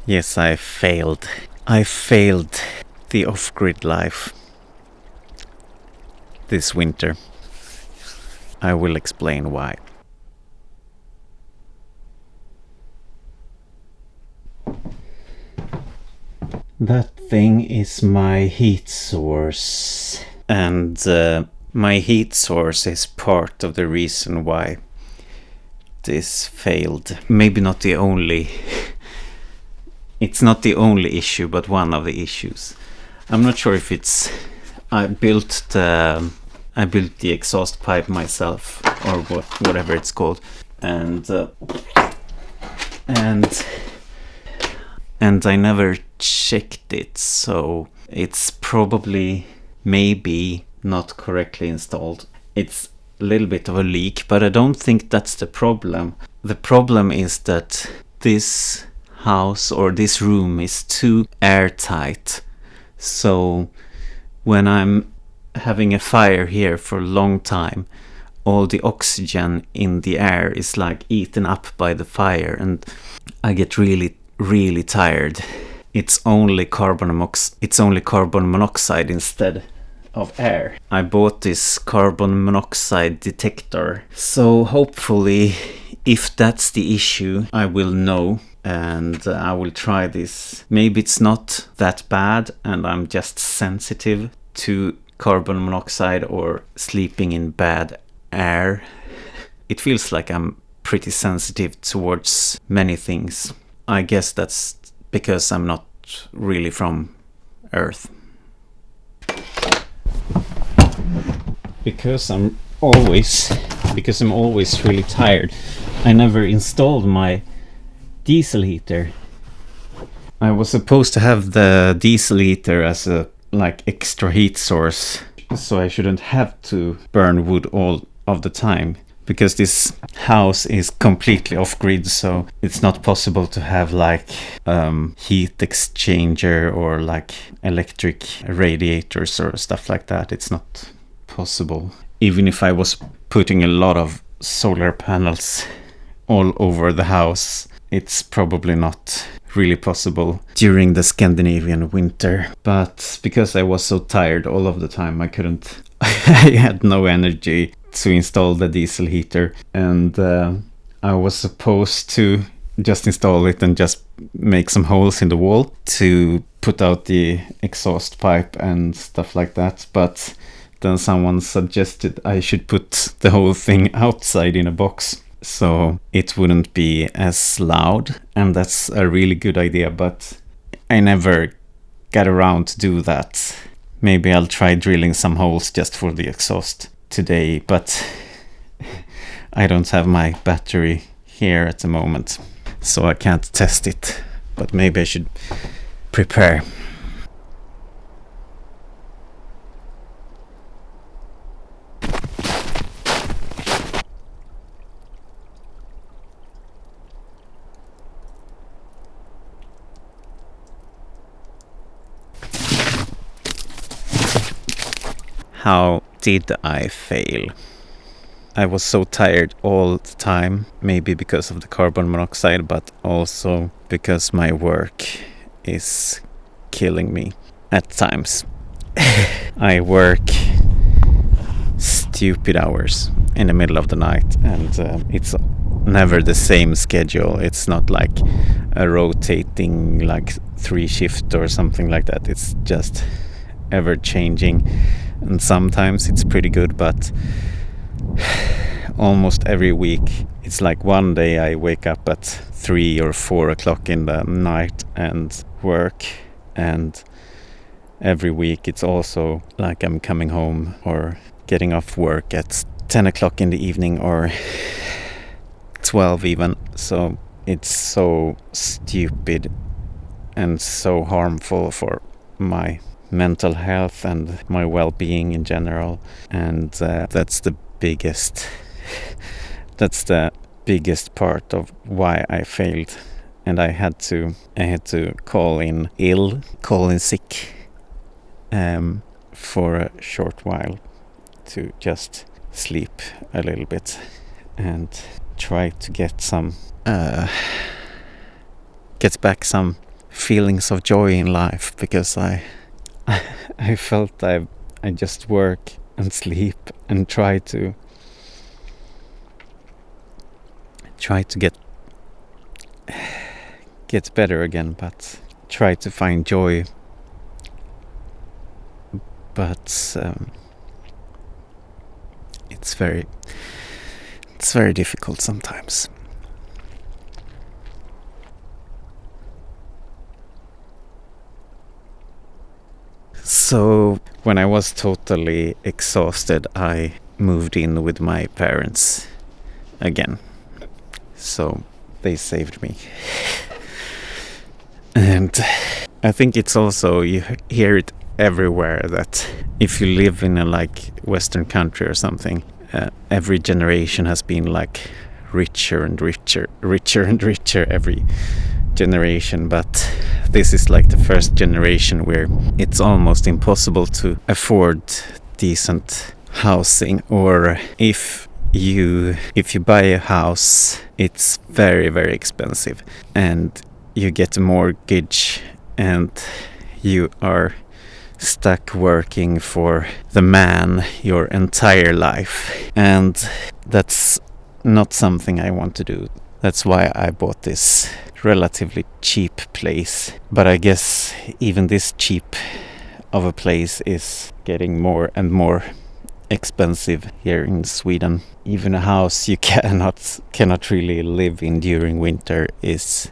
Yes, I failed. I failed the off-grid life this winter. I will explain why. That thing is my heat source. And my heat source is part of the reason why this failed. Maybe not the only. It's not the only issue, but one of the issues. I'm not sure if it's... I built the exhaust pipe myself, or whatever it's called, and I never checked it, so it's probably maybe not correctly installed. It's a little bit of a leak, but I don't think that's the problem. The problem is that this house or this room is too airtight, so when I'm having a fire here for a long time, all the oxygen in the air is like eaten up by the fire, and I get really tired. It's only carbon monoxide instead of air. I bought this carbon monoxide detector, so hopefully, if that's the issue, I will know, and I will try this. Maybe it's not that bad and I'm just sensitive to carbon monoxide or sleeping in bad air. It feels like I'm pretty sensitive towards many things. I guess that's because I'm not really from Earth. Because I'm always really tired, I never installed my diesel heater. I was supposed to have the diesel heater as a extra heat source, so I shouldn't have to burn wood all of the time, because this house is completely off-grid, so it's not possible to have heat exchanger or electric radiators or stuff like that. It's not possible. Even if I was putting a lot of solar panels all over the house, it's probably not really possible during the Scandinavian winter. But because I was so tired all of the time, I couldn't. I had no energy to install the diesel heater, and I was supposed to just install it and just make some holes in the wall to put out the exhaust pipe and stuff like that. But then someone suggested I should put the whole thing outside in a box, so it wouldn't be as loud, and that's a really good idea, but I never got around to do that. Maybe I'll try drilling some holes just for the exhaust today, but I don't have my battery here at the moment, so I can't test it, but maybe I should prepare. How did I fail? I was so tired all the time, maybe because of the carbon monoxide, but also because my work is killing me at times. I work stupid hours in the middle of the night, and it's never the same schedule. It's not like a rotating 3 shift or something like that. It's just ever changing, and sometimes it's pretty good, but almost every week it's like one day I wake up at 3 or 4 o'clock in the night and work, and every week it's also like I'm coming home or getting off work at 10 o'clock in the evening or 12 even. So it's so stupid and so harmful for my mental health and my well-being in general, and that's the biggest part of why I failed. And I had to call in sick for a short while to just sleep a little bit and try to get back some feelings of joy in life, because I felt I just work and sleep and try to get better again, but try to find joy, but it's very difficult sometimes. So when I was totally exhausted, I moved in with my parents again. So they saved me. And I think it's also, you hear it everywhere, that if you live in a like Western country or something, every generation has been like richer and richer every generation, but this is like the first generation where it's almost impossible to afford decent housing, or if you buy a house, it's very expensive, and you get a mortgage, and you are stuck working for the man your entire life, and that's not something I want to do. That's why I bought this relatively cheap place. But I guess even this cheap of a place is getting more and more expensive here in Sweden. Even a house you cannot really live in during winter is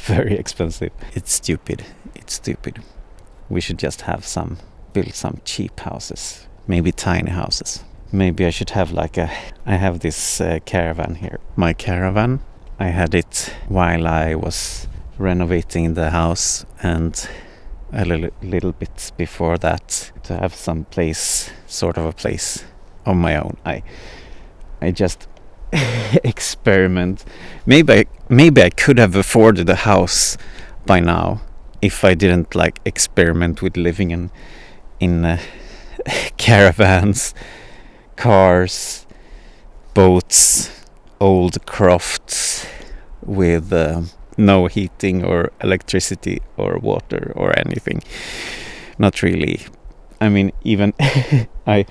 very expensive. It's stupid. We should just build some cheap houses, maybe tiny houses. Maybe I should have I have this caravan here. My caravan, I had it while I was renovating the house, and a little bit before that, to have some place, sort of a place of my own. I just experiment. Maybe I could have afforded a house by now if I didn't experiment with living in caravans, cars, boats, old crofts with no heating or electricity or water or anything. Not really. I mean, even I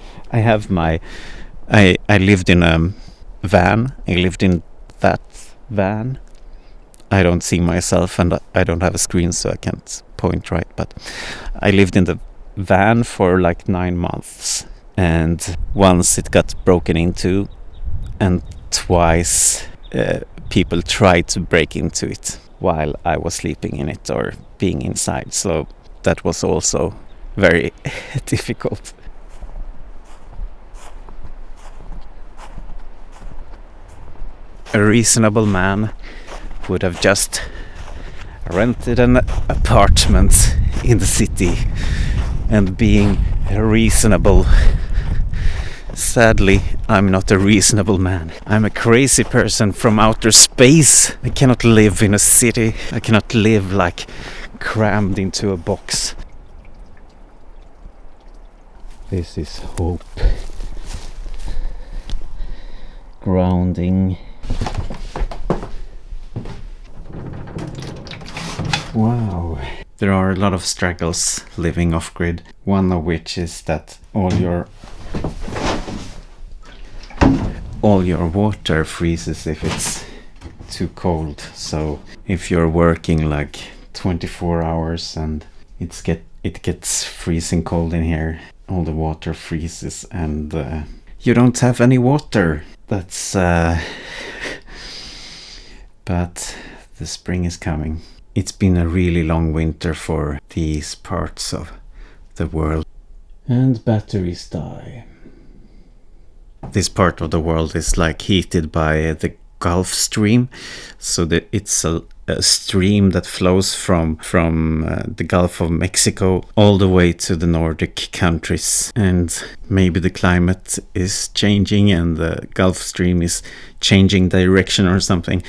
lived in a van. I lived in that van. I don't see myself, and I don't have a screen, so I can't point right, but I lived in the van for 9 months, and once it got broken into, and twice people tried to break into it while I was sleeping in it or being inside, so that was also very difficult. A reasonable man would have just rented an apartment in the city and being reasonable. Sadly, I'm not a reasonable man. I'm a crazy person from outer space. I cannot live in a city. I cannot live crammed into a box. This is hope. Grounding. Wow. There are a lot of struggles living off-grid. One of which is that all your water freezes if it's too cold. So if you're working 24 hours and it gets freezing cold in here, all the water freezes and you don't have any water. That's but the spring is coming. It's been a really long winter for these parts of the world. And batteries die. This part of the world is heated by the Gulf Stream, so that it's a stream that flows from the Gulf of Mexico all the way to the Nordic countries. And maybe the climate is changing and the Gulf Stream is changing direction or something,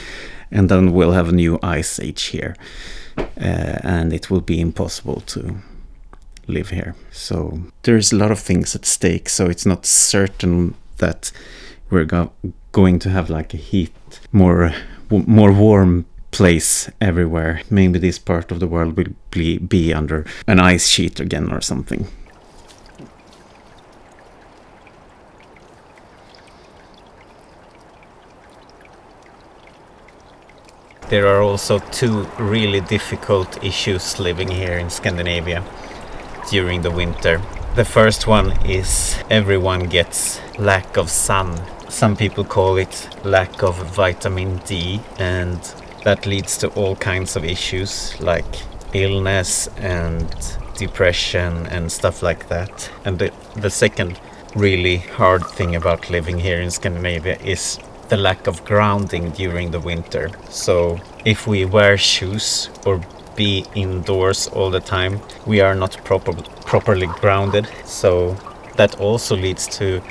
and then we'll have a new ice age here, and it will be impossible to live here. So there's a lot of things at stake, so it's not certain that we're going to have a more warm place everywhere. Maybe this part of the world will be under an ice sheet again or something. There are also two really difficult issues living here in Scandinavia during the winter. The first one is everyone gets lack of sun. Some people call it lack of vitamin D, and that leads to all kinds of issues like illness and depression and stuff like that. And the second really hard thing about living here in Scandinavia is the lack of grounding during the winter. So if we wear shoes or be indoors all the time, we are not properly grounded. So that also leads to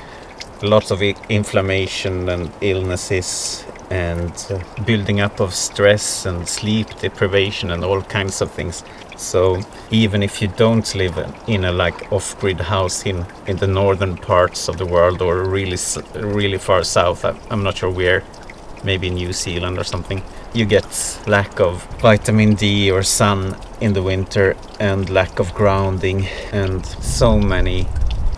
lots of inflammation and illnesses and building up of stress and sleep deprivation and all kinds of things. So even if you don't live in a like off-grid house in the northern parts of the world or really far south, I'm not sure where, maybe New Zealand or something, you get lack of vitamin D or sun in the winter and lack of grounding, and so many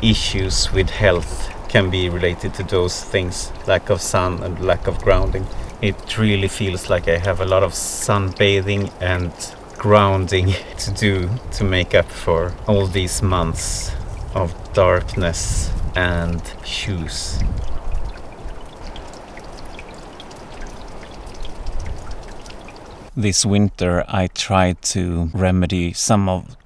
issues with health can be related to those things, lack of sun and lack of grounding. It really feels like I have a lot of sunbathing and grounding to do to make up for all these months of darkness and shoes. This winter I tried to remedy some of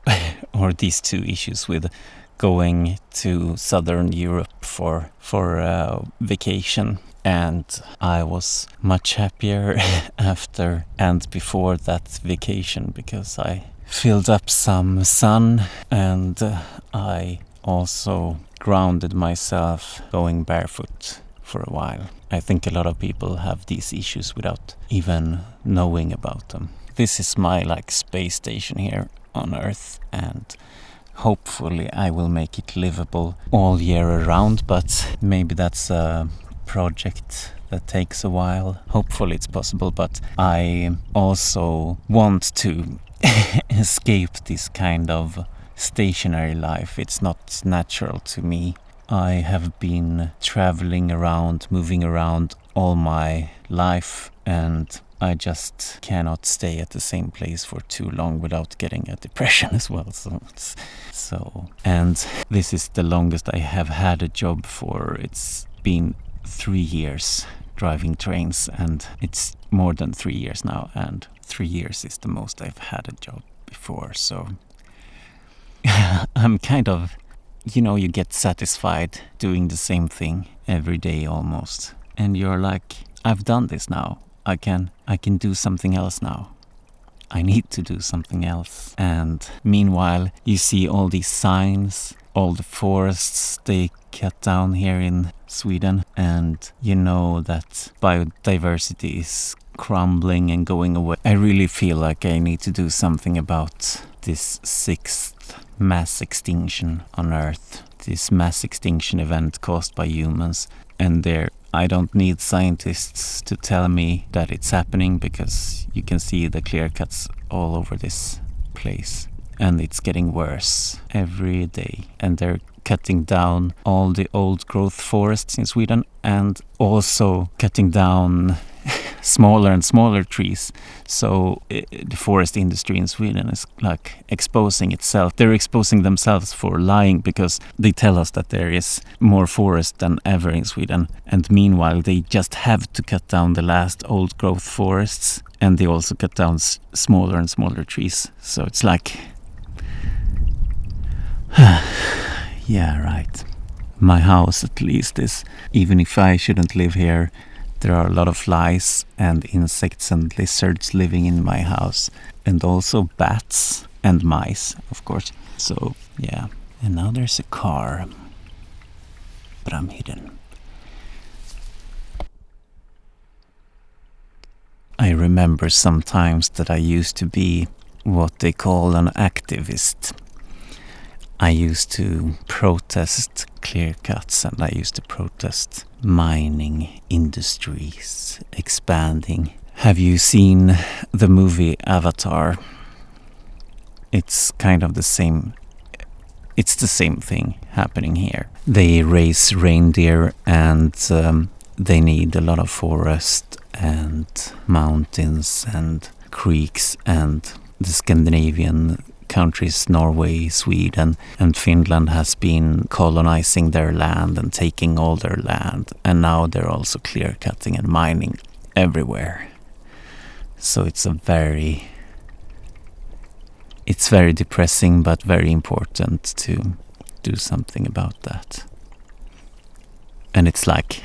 or these two issues with going to southern Europe for vacation, and I was much happier after and before that vacation because I filled up some sun and I also grounded myself going barefoot for a while. I think a lot of people have these issues without even knowing about them. This is my like space station here on Earth, and hopefully I will make it livable all year around, but maybe that's a project that takes a while. Hopefully it's possible, but I also want to escape this kind of stationary life. It's not natural to me. I have been traveling around, moving around all my life, and I just cannot stay at the same place for too long without getting a depression as well. And this is the longest I have had a job for. It's been 3 years driving trains, and it's more than 3 years now, and 3 years is the most I've had a job before. So I'm kind of, you get satisfied doing the same thing every day almost, and you're like, I've done this now. I can do something else now. I need to do something else. And meanwhile, you see all these signs, all the forests they cut down here in Sweden, and you know that biodiversity is crumbling and going away. I really feel like I need to do something about this 6th mass extinction on Earth, this mass extinction event caused by humans. And I don't need scientists to tell me that it's happening, because you can see the clear cuts all over this place, and it's getting worse every day. And they're cutting down all the old growth forests in Sweden, and also cutting down smaller and smaller trees. So the forest industry in Sweden is like exposing itself. They're exposing themselves for lying, because they tell us that there is more forest than ever in Sweden, and meanwhile they just have to cut down the last old growth forests, and they also cut down smaller and smaller trees. So it's like yeah, right. My house at least is, even if I shouldn't live here, there are a lot of flies and insects and lizards living in my house, and also bats and mice, of course. So yeah, and now there's a car, but I'm hidden. I remember sometimes that I used to be what they call an activist. I used to protest clear cuts, and I used to protest mining industries expanding Have you seen the movie Avatar? It's kind of the same. It's the same thing happening here. They raise reindeer and they need a lot of forest and mountains and creeks, and the Scandinavian countries, Norway, Sweden and Finland, has been colonizing their land and taking all their land, and now they're also clear cutting and mining everywhere. So it's very depressing, but very important to do something about that. And it's like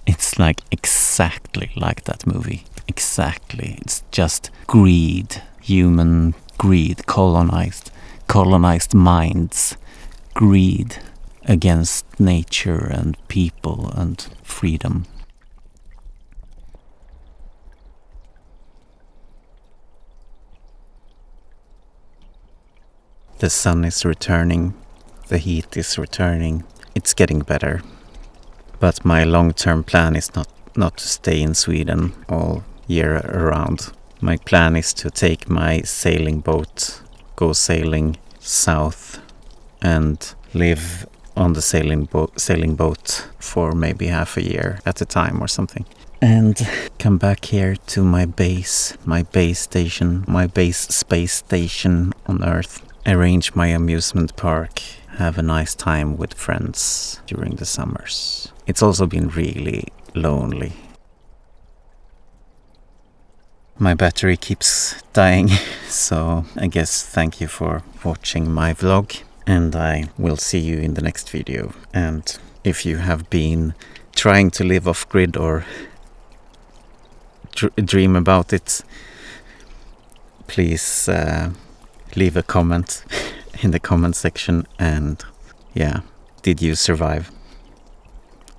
exactly like that movie. Exactly. It's just greed, human greed, colonized minds, greed against nature and people and freedom. The sun is returning, the heat is returning, it's getting better. But my long-term plan is not to stay in Sweden all year around. My plan is to take my sailing boat, go sailing south and live on the sailing boat for maybe half a year at a time or something. And come back here to my base station, my base space station on Earth. Arrange my amusement park, have a nice time with friends during the summers. It's also been really lonely. My battery keeps dying, so I guess thank you for watching my vlog, and I will see you in the next video. And if you have been trying to live off-grid or dream about it, please leave a comment in the comment section. And yeah, did you survive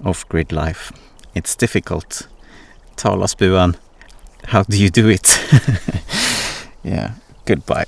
off-grid life? It's difficult. Talasbuan, how do you do it? Yeah, goodbye.